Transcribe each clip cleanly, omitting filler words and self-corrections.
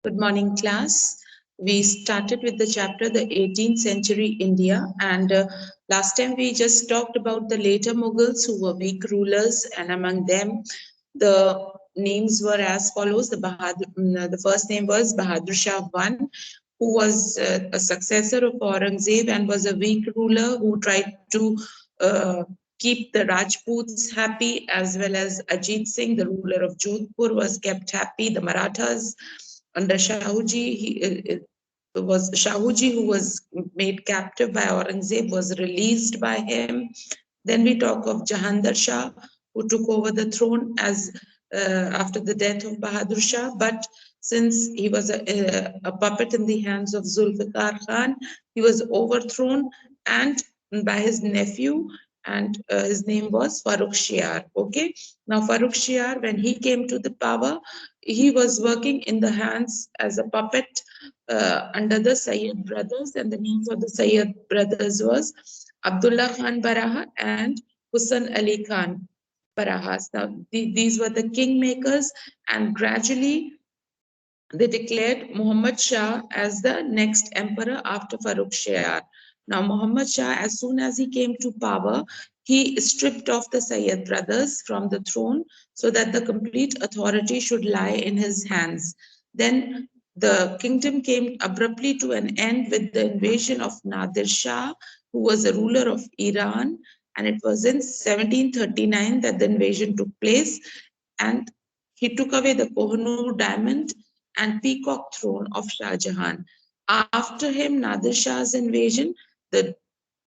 Good morning, class. We started with the chapter the 18th century India, and last time we just talked about the later Mughals who were weak rulers, and among them the names were as follows. The first name was Bahadur Shah I, who was a successor of Aurangzeb and was a weak ruler who tried to uh, keep the Rajputs happy, as well as Ajit Singh, the ruler of Jodhpur, was kept happy. The Marathas under Shahuji, Shahuji, who was made captive by Aurangzeb, was released by him. Then we talk of Jahandar Shah, who took over the throne as after the death of Bahadur Shah, but since he was a puppet in the hands of Zulfikar Khan, he was overthrown and by his nephew, and his name was Farrukh Shiar. Okay, now Farrukh Shiar, when he came to the power, he was working in the hands as a puppet under the Sayyid brothers, and the names of the Sayyid brothers was Abdullah Khan Baraha and Hussain Ali Khan Barahas. Now, these were the kingmakers, and gradually they declared Muhammad Shah as the next emperor after Farrukh Shiar. Now, Muhammad Shah, as soon as he came to power, he stripped off the Sayyid brothers from the throne so that the complete authority should lie in his hands. Then the kingdom came abruptly to an end with the invasion of Nadir Shah, who was a ruler of Iran, and it was in 1739 that the invasion took place, and he took away the Kohinoor diamond and peacock throne of Shah Jahan. After him, Nadir Shah's invasion, the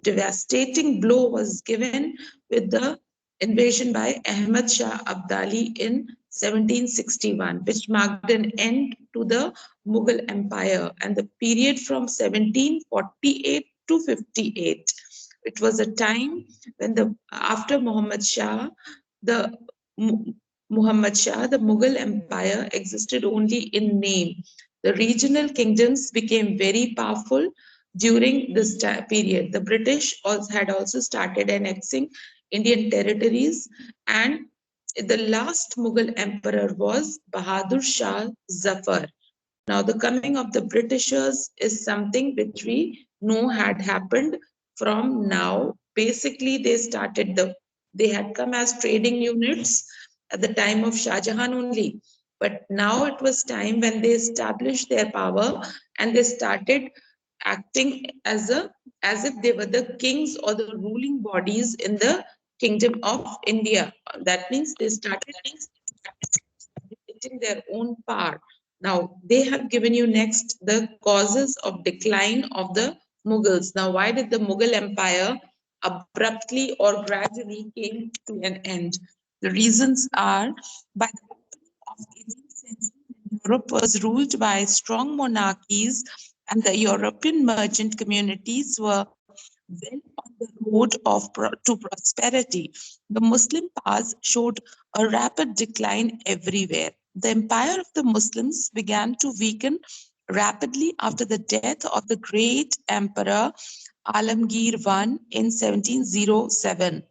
devastating blow was given with the invasion by Ahmad Shah Abdali in 1761, which marked an end to the Mughal Empire and the period from 1748 to 58. It was a time when after Muhammad Shah, the Mughal Empire existed only in name. The regional kingdoms became very powerful during this period. The British had also started annexing Indian territories, and the last Mughal emperor was Bahadur Shah Zafar. Now, the coming of the Britishers is something which we know had happened from now. Basically, they had come as trading units at the time of Shah Jahan only. But now it was time when they established their power and they started acting as if they were the kings or the ruling bodies in the kingdom of India. That means they started dictating their own power. Now, they have given you next the causes of decline of the Mughals. Now, why did the Mughal Empire abruptly or gradually came to an end? The reasons are by the opening of 18th century, Europe was ruled by strong monarchies, and the European merchant communities were well on the road to prosperity. The Muslim powers showed a rapid decline everywhere. The empire of the Muslims began to weaken rapidly after the death of the great emperor Alamgir I in 1707.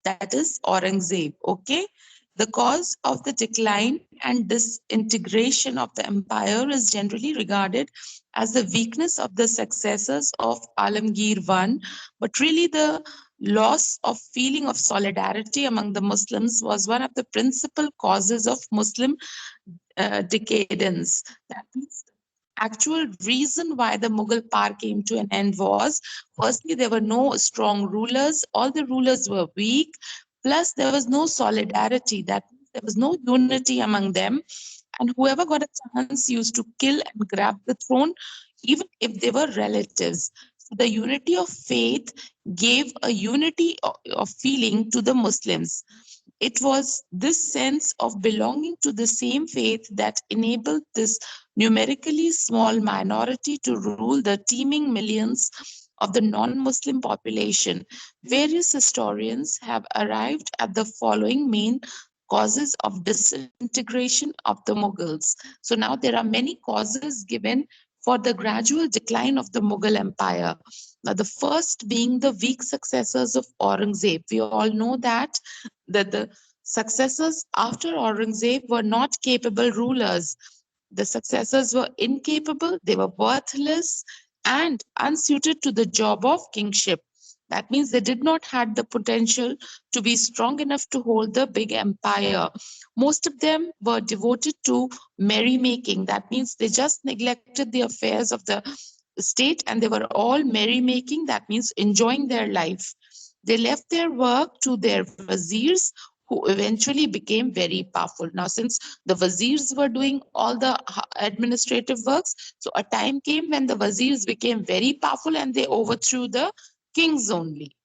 That is Aurangzeb. Okay. The cause of the decline and disintegration of the empire is generally regarded as the weakness of the successors of Alamgir I, but really the loss of feeling of solidarity among the Muslims was one of the principal causes of Muslim decadence. That means actual reason why the Mughal power came to an end was, firstly, there were no strong rulers. All the rulers were weak. Plus, there was no solidarity. That means there was no unity among them. And whoever got a chance used to kill and grab the throne, even if they were relatives. So the unity of faith gave a unity of feeling to the Muslims. It was this sense of belonging to the same faith that enabled this numerically small minority to rule the teeming millions of the non-Muslim population. Various historians have arrived at the following main causes of disintegration of the Mughals. So now there are many causes given for the gradual decline of the Mughal Empire. Now, the first being the weak successors of Aurangzeb. We all know that the successors after Aurangzeb were not capable rulers. The successors were incapable, they were worthless, and unsuited to the job of kingship. That means they did not have the potential to be strong enough to hold the big empire. Most of them were devoted to merrymaking. That means they just neglected the affairs of the state and they were all merrymaking. That means enjoying their life. They left their work to their viziers, who eventually became very powerful. Now, since the viziers were doing all the administrative works, so a time came when the viziers became very powerful and they overthrew the kings only.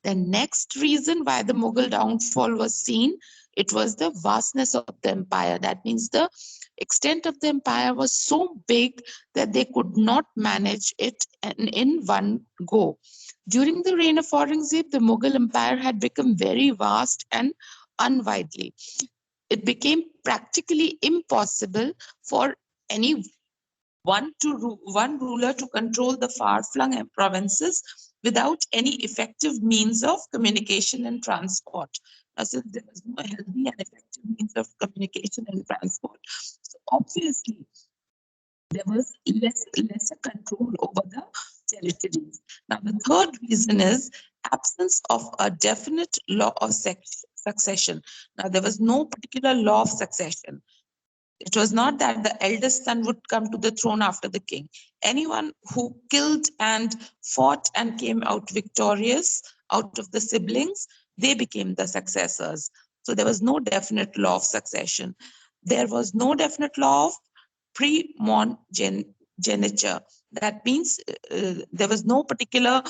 The next reason why the Mughal downfall was seen, it was the vastness of the empire. That means the extent of the empire was so big that they could not manage it in one go. During the reign of Aurangzeb, the Mughal Empire had become very vast and unwieldy. It became practically impossible for any one ruler to control the far-flung provinces without any effective means of communication and transport. Now, since there was no healthy and effective means of communication and transport, so obviously there was lesser control over the territories. Now, the third reason is absence of a definite law of succession. Now, there was no particular law of succession. It was not that the eldest son would come to the throne after the king. Anyone who killed and fought and came out victorious out of the siblings, they became the successors. So there was no definite law of succession. There was no definite law of primogeniture. That means there was no particular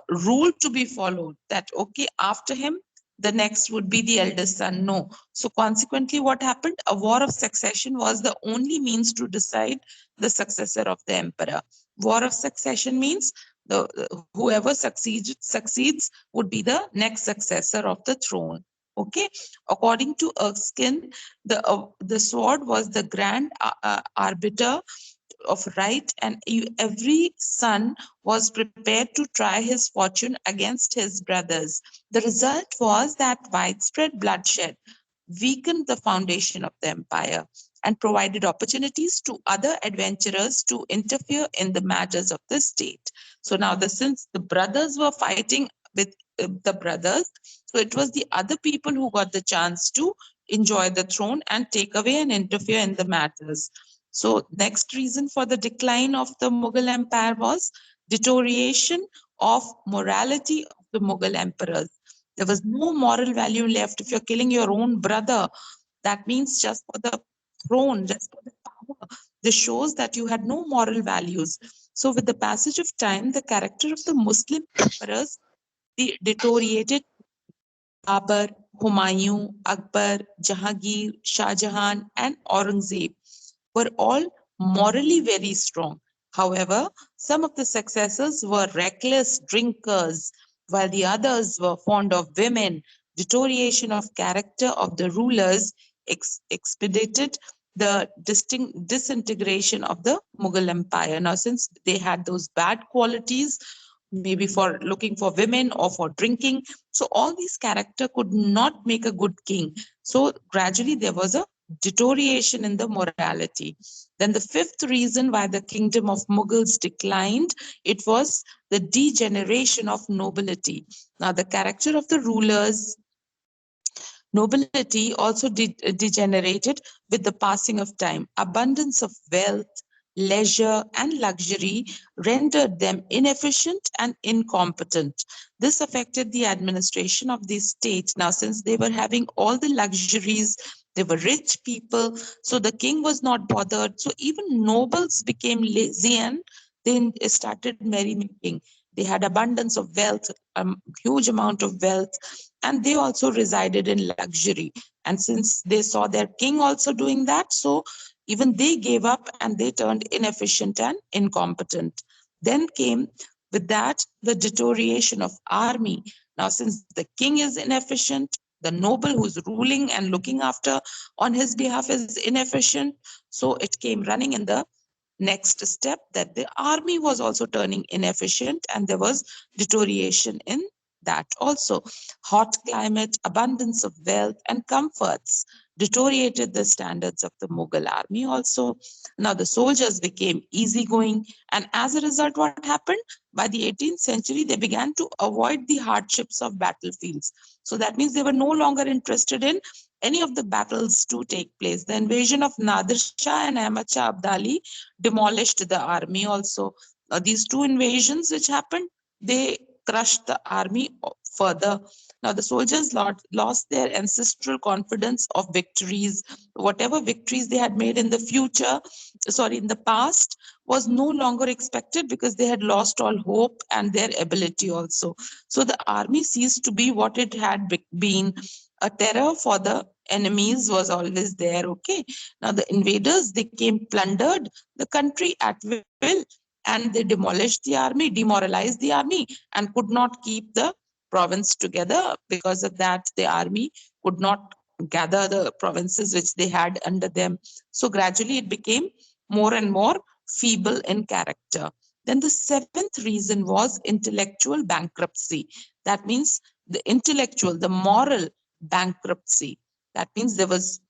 rule to be followed that, okay, after him, the next would be the eldest son. No. So consequently, what happened? A war of succession was the only means to decide the successor of the emperor. War of succession means the whoever succeeds would be the next successor of the throne. Okay. According to Erskine, the sword was the grand arbiter of right, and every son was prepared to try his fortune against his brothers. The result was that widespread bloodshed weakened the foundation of the empire and provided opportunities to other adventurers to interfere in the matters of the state. So now, since the brothers were fighting with the brothers, so it was the other people who got the chance to enjoy the throne and take away and interfere in the matters. So next reason for the decline of the Mughal Empire was deterioration of morality of the Mughal emperors. There was no moral value left. If you're killing your own brother, that means just for the throne, just for the power. This shows that you had no moral values. So with the passage of time, the character of the Muslim emperors deteriorated. Babur, Humayun, Akbar, Jahangir, Shah Jahan, and Aurangzeb were all morally very strong. However, some of the successors were reckless drinkers, while the others were fond of women. Deterioration of character of the rulers expedited the disintegration of the Mughal Empire. Now, since they had those bad qualities, maybe for looking for women or for drinking, so all these character could not make a good king. So gradually there was a deterioration in the morality. Then the fifth reason why the kingdom of Mughals declined, it was the degeneration of nobility. Now the character of the rulers, nobility also degenerated with the passing of time. Abundance of wealth, leisure, and luxury rendered them inefficient and incompetent. This affected the administration of the state. Now, since they were having all the luxuries, they were rich people, so the king was not bothered. So even nobles became lazy and they started merrymaking. They had abundance of wealth, a huge amount of wealth, and they also resided in luxury. And since they saw their king also doing that, so even they gave up and they turned inefficient and incompetent. Then came with that the deterioration of army. Now, since the king is inefficient, the noble who's ruling and looking after on his behalf is inefficient, so it came running in the next step that the army was also turning inefficient and there was deterioration in that also. Hot climate, abundance of wealth and comforts. deteriorated the standards of the Mughal army also. Now the soldiers became easygoing, and as a result, what happened? By the 18th century, they began to avoid the hardships of battlefields. So that means they were no longer interested in any of the battles to take place. The invasion of Nadir Shah and Ahmad Shah Abdali demolished the army also. These two invasions which happened, they crushed the army further. Now the soldiers lost their ancestral confidence of victories. Whatever victories they had made in the future, sorry, in the past, was no longer expected because they had lost all hope and their ability also. So the army ceased to be what it had been. A terror for the enemies was always there. Okay. Now the invaders, they came, plundered the country at will, and they demolished the army, demoralized the army, and could not keep the province together. Because of that, the army could not gather the provinces which they had under them. So gradually it became more and more feeble in character. Then the seventh reason was intellectual bankruptcy. That means the intellectual, the moral bankruptcy. That means there was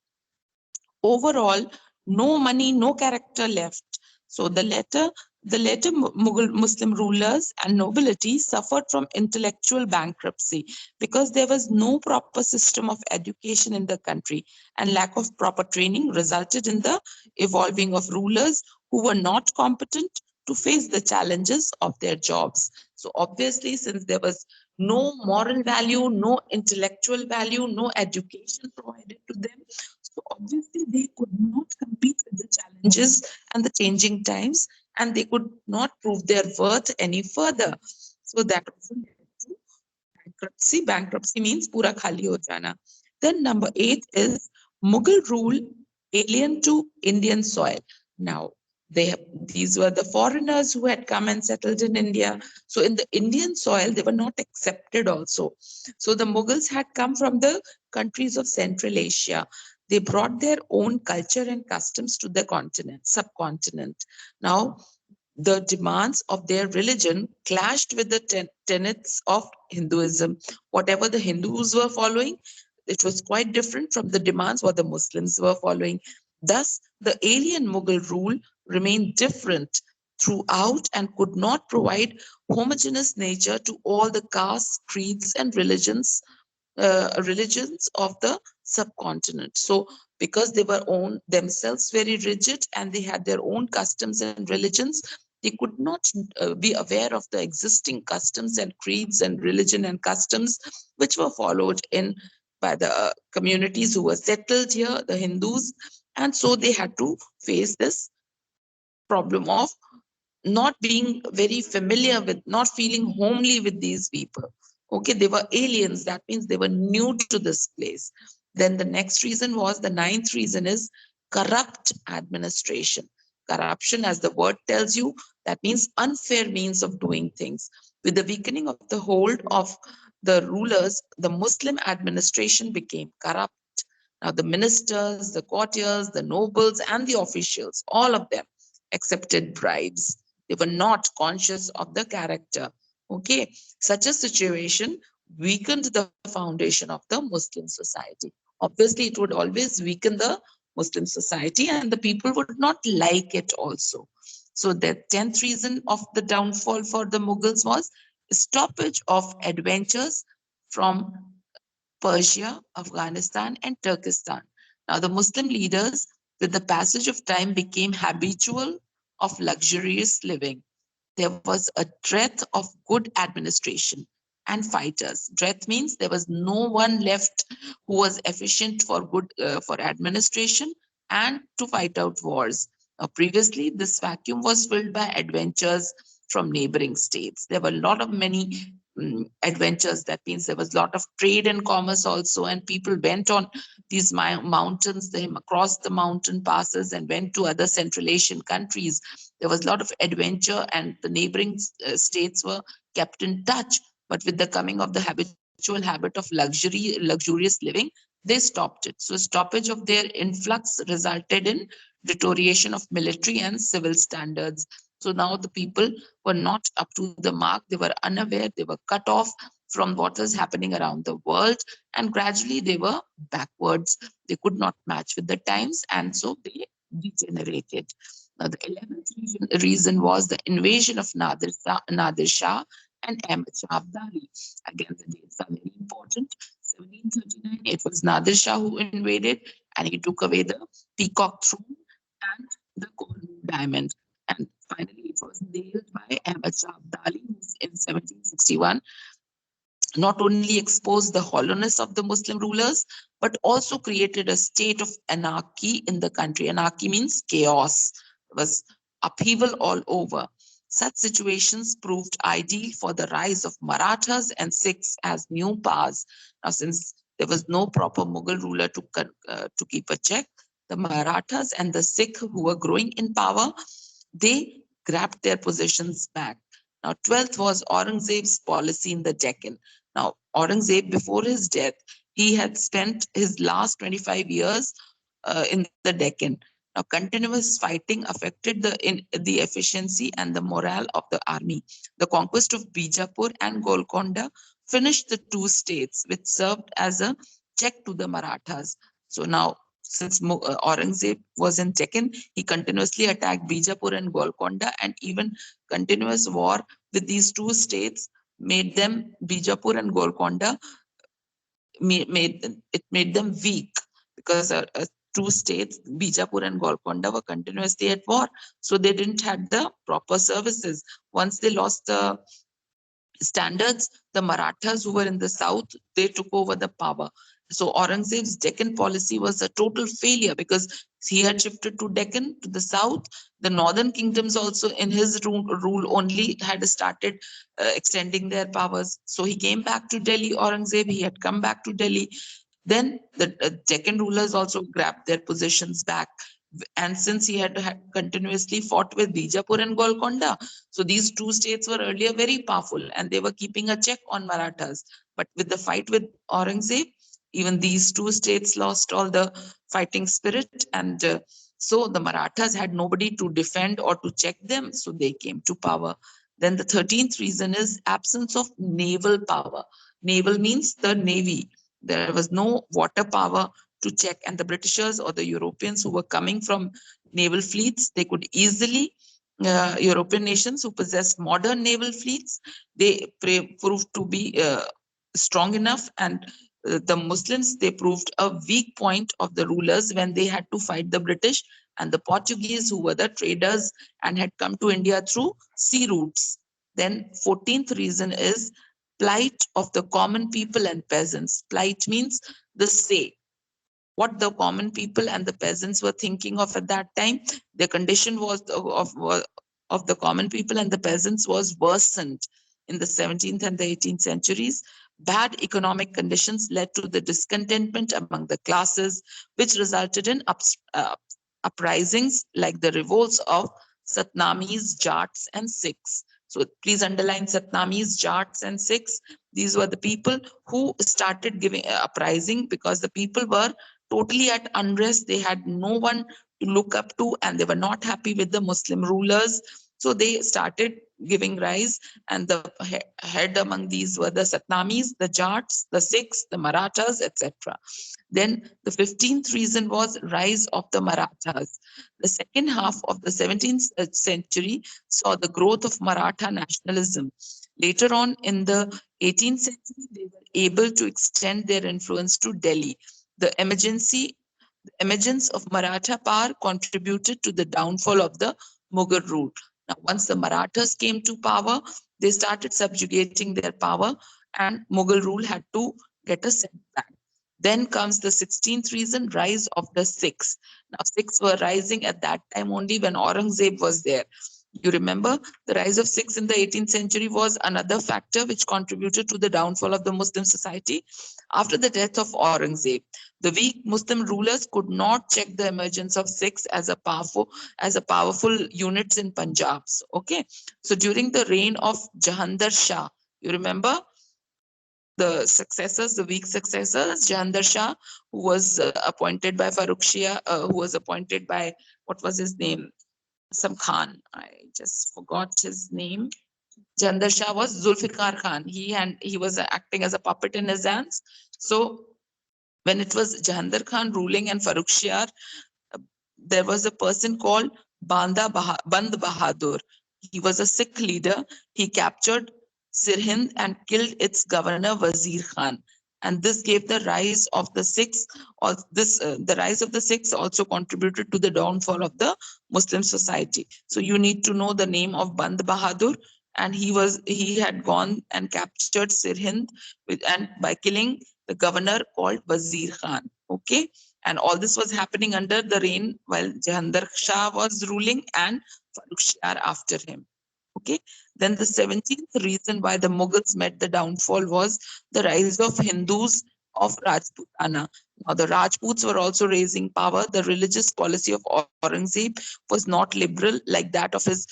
overall no money, no character left. So the later Mughal Muslim rulers and nobility suffered from intellectual bankruptcy because there was no proper system of education in the country, and lack of proper training resulted in the evolving of rulers who were not competent to face the challenges of their jobs. So obviously, since there was no moral value, no intellectual value, no education provided to them, so obviously they could not compete with the challenges and the changing times, and they could not prove their worth any further. So that also led to bankruptcy. Bankruptcy means pura khali ho jana. Then number 8 is Mughal rule alien to Indian soil. Now these were the foreigners who had come and settled in India. So in the Indian soil, they were not accepted also. So the Mughals had come from the countries of Central Asia. They brought their own culture and customs to the subcontinent. Now, the demands of their religion clashed with the tenets of Hinduism. Whatever the Hindus were following, it was quite different from the demands what the Muslims were following. Thus, the alien Mughal rule remained different throughout and could not provide homogeneous nature to all the castes, creeds, and religions of the subcontinent. So, because they were own themselves very rigid and they had their own customs and religions, they could not be aware of the existing customs and creeds and religion and customs which were followed in by the communities who were settled here, the Hindus, and so they had to face this problem of not being very familiar with, not feeling homely with these people. Okay, they were aliens. That means they were new to this place. Then the next reason was, the ninth reason is corrupt administration. Corruption, as the word tells you, that means unfair means of doing things. With the weakening of the hold of the rulers, the Muslim administration became corrupt. Now, the ministers, the courtiers, the nobles, and the officials, all of them accepted bribes. They were not conscious of the character. Okay, such a situation weakened the foundation of the Muslim society. Obviously, it would always weaken the Muslim society, and the people would not like it also. So, the 10th reason of the downfall for the Mughals was stoppage of adventures from Persia, Afghanistan, and Turkestan. Now, the Muslim leaders, with the passage of time, became habitual of luxurious living. There was a dearth of good administration and fighters. Dearth means there was no one left who was efficient for for administration and to fight out wars. Previously, this vacuum was filled by adventures from neighboring states. There were a lot of many adventures. That means there was a lot of trade and commerce also, and people went on these mountains, they across the mountain passes and went to other Central Asian countries. There was a lot of adventure, and the neighboring states were kept in touch. But with the coming of the habitual habit of luxurious living, they stopped it. So stoppage of their influx resulted in deterioration of military and civil standards. So now the people were not up to the mark. They were unaware. They were cut off. from what was happening around the world, and gradually they were backwards. They could not match with the times, and so they degenerated. Now, the 11th reason was the invasion of Nadir Shah and Ahmad Shah Abdali. Again, the dates are very important. 1739, it was Nadir Shah who invaded, and he took away the peacock throne and the Kohinoor diamond. And finally, it was nailed by Ahmad Shah Abdali in 1761, not only exposed the hollowness of the Muslim rulers, but also created a state of anarchy in the country. Anarchy means chaos. It was upheaval all over. Such situations proved ideal for the rise of Marathas and Sikhs as new powers. Now, since there was no proper Mughal ruler to keep a check, the Marathas and the Sikh who were growing in power, they grabbed their positions back. Now, 12th was Aurangzeb's policy in the Deccan. Now, Aurangzeb, before his death, he had spent his last 25 years in the Deccan. Now, continuous fighting affected the efficiency and the morale of the army. The conquest of Bijapur and Golconda finished the two states, which served as a check to the Marathas. So now, since Aurangzeb was in Deccan, he continuously attacked Bijapur and Golconda, and even continuous war with these two states made them, Bijapur and Golconda, made them weak, because two states, Bijapur and Golconda, were continuously at war, so they didn't have the proper services. Once they lost the standards, the Marathas who were in the south, they took over the power. So Aurangzeb's Deccan policy was a total failure, because he had shifted to Deccan, to the south. The northern kingdoms also in his rule only had started extending their powers. So he came back to Delhi, Aurangzeb, he had come back to Delhi. Then the Deccan rulers also grabbed their positions back. And since he had continuously fought with Bijapur and Golconda, so these two states were earlier very powerful and they were keeping a check on Marathas. But with the fight with Aurangzeb, even these two states lost all the fighting spirit. And so the Marathas had nobody to defend or to check them, so they came to power. Then the 13th reason is absence of naval power. Naval means the navy. There was no water power to check, and the Britishers or the Europeans who were coming from naval fleets, they could easily, European nations who possessed modern naval fleets, they proved to be strong enough, and the Muslims, they proved a weak point of the rulers when they had to fight the British and the Portuguese, who were the traders and had come to India through sea routes. Then 14th reason is plight of the common people and peasants. Plight means the say, what the common people and the peasants were thinking of at that time. The condition was of the common people and the peasants was worsened in the 17th and the 18th centuries. Bad economic conditions led to the discontentment among the classes, which resulted in uprisings like the revolts of Satnamis, Jats, and Sikhs. So please underline Satnamis, Jats, and Sikhs. These were the people who started giving uprising, because the people were totally at unrest. They had no one to look up to, and they were not happy with the Muslim rulers. So they started giving rise, and the head among these were the Satnamis, the Jats, the Sikhs, the Marathas, etc. Then the 15th reason was rise of the Marathas. The second half of the 17th century saw the growth of Maratha nationalism. Later on in the 18th century, they were able to extend their influence to Delhi. The emergence of Maratha power contributed to the downfall of the Mughal rule. Now, once the Marathas came to power, they started subjugating their power, and Mughal rule had to get a setback. Then comes the 16th reason, rise of the Sikhs. Now, Sikhs were rising at that time only when Aurangzeb was there. You remember the rise of Sikhs in the 18th century was another factor which contributed to the downfall of the Muslim society. After the death of Aurangzeb, the weak Muslim rulers could not check the emergence of Sikhs as a powerful units in Punjab. Okay, so during the reign of Jahandar Shah, you remember the weak successors, Jahandar Shah, who was appointed by Farooq Shah, who was appointed by, what was his name? Some Khan. I just forgot his name. Jahandar Shah was Zulfikar Khan. He was acting as a puppet in his hands. So when it was Jahandar Khan ruling and Farooq Shiar, there was a person called Band Bahadur. He was a Sikh leader. He captured Sirhind and killed its governor Wazir Khan. And this gave the rise of the Sikhs. Or the rise of the Sikhs also contributed to the downfall of the Muslim society. So you need to know the name of Band Bahadur, and he had gone and captured Sirhind and by killing the governor called Wazir Khan. Okay, and all this was happening under the reign while Jahandar Shah was ruling and Farooq Shah after him. Okay. Then the 17th reason why the Mughals met the downfall was the rise of Hindus of Rajputana. Now, the Rajputs were also raising power. The religious policy of Aurangzeb was not liberal like that of his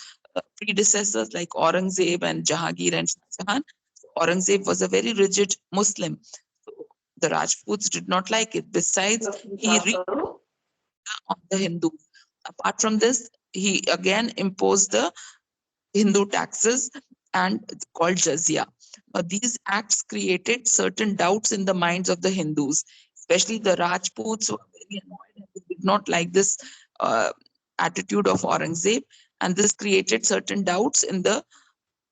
predecessors like Aurangzeb and Jahangir and Shah Jahan. Aurangzeb was a very rigid Muslim. The Rajputs did not like it. Besides, he on the Hindus. Apart from this, he again imposed the Hindu taxes and called jizya. Now, these acts created certain doubts in the minds of the Hindus, especially the Rajputs were very annoyed and they did not like this uh, attitude of Aurangzeb, and this created certain doubts in the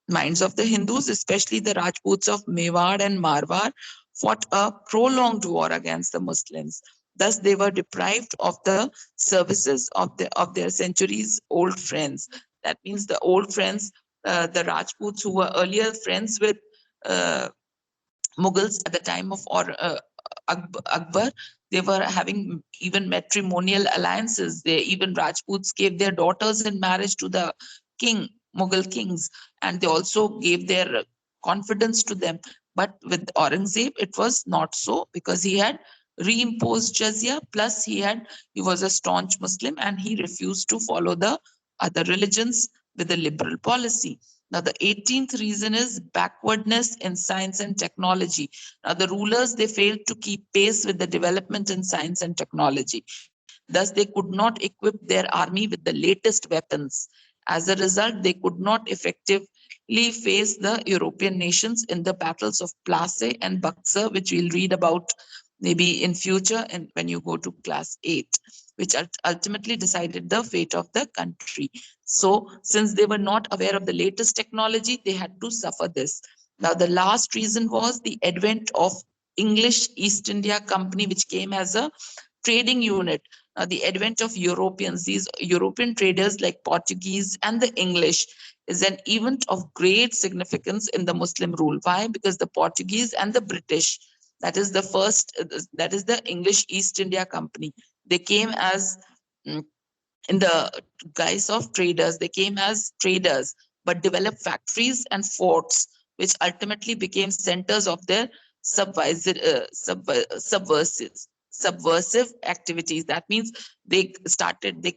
minds of the Hindus, especially the Rajputs of Mewar and Marwar, fought a prolonged war against the Muslims. Thus, they were deprived of the services of their centuries old friends. That means the old friends, the Rajputs who were earlier friends with uh, Mughals at the time of Akbar, they were having even matrimonial alliances. They even Rajputs gave their daughters in marriage to the king, Mughal kings, and they also gave their confidence to them. But with Aurangzeb, it was not so because he had reimposed jizya. Plus, he was a staunch Muslim and he refused to follow the other religions with a liberal policy. Now, the 18th reason is backwardness in science and technology. Now, the rulers, they failed to keep pace with the development in science and technology. Thus, they could not equip their army with the latest weapons. As a result, they could not effectively face the European nations in the battles of Plassey and Buxar, which we'll read about maybe in future and when you go to class 8, which ultimately decided the fate of the country. So since they were not aware of the latest technology, they had to suffer this. Now the last reason was the advent of English East India Company, which came as a trading unit. The advent of Europeans, these European traders like Portuguese and the English, is an event of great significance in the Muslim rule. Why? Because the Portuguese and the British, that is the first, that is the English East India Company, they came as in the guise of traders. They came as traders, but developed factories and forts, which ultimately became centers of their subversive activities. That means they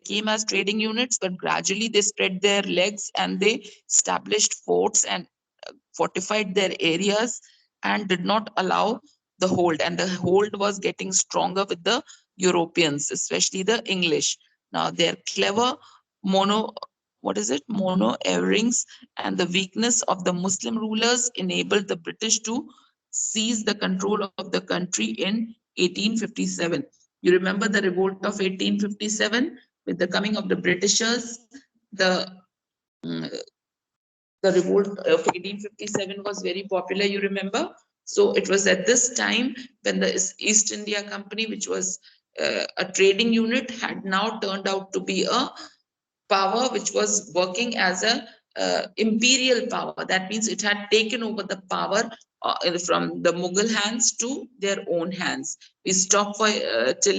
came as trading units, but gradually they spread their legs and they established forts and fortified their areas and did not allow the hold. And the hold was getting stronger with the Europeans, especially the English. Now their clever mono what is it mono earrings and the weakness of the Muslim rulers enabled the British to seize the control of the country in 1857. You remember the revolt of 1857 with the coming of the Britishers. Mm, the revolt of 1857 was very popular, you remember. So it was at this time when the East India Company, which was a trading unit, had now turned out to be a power which was working as a imperial power. That means it had taken over the power from the Mughal hands to their own hands. We stop for till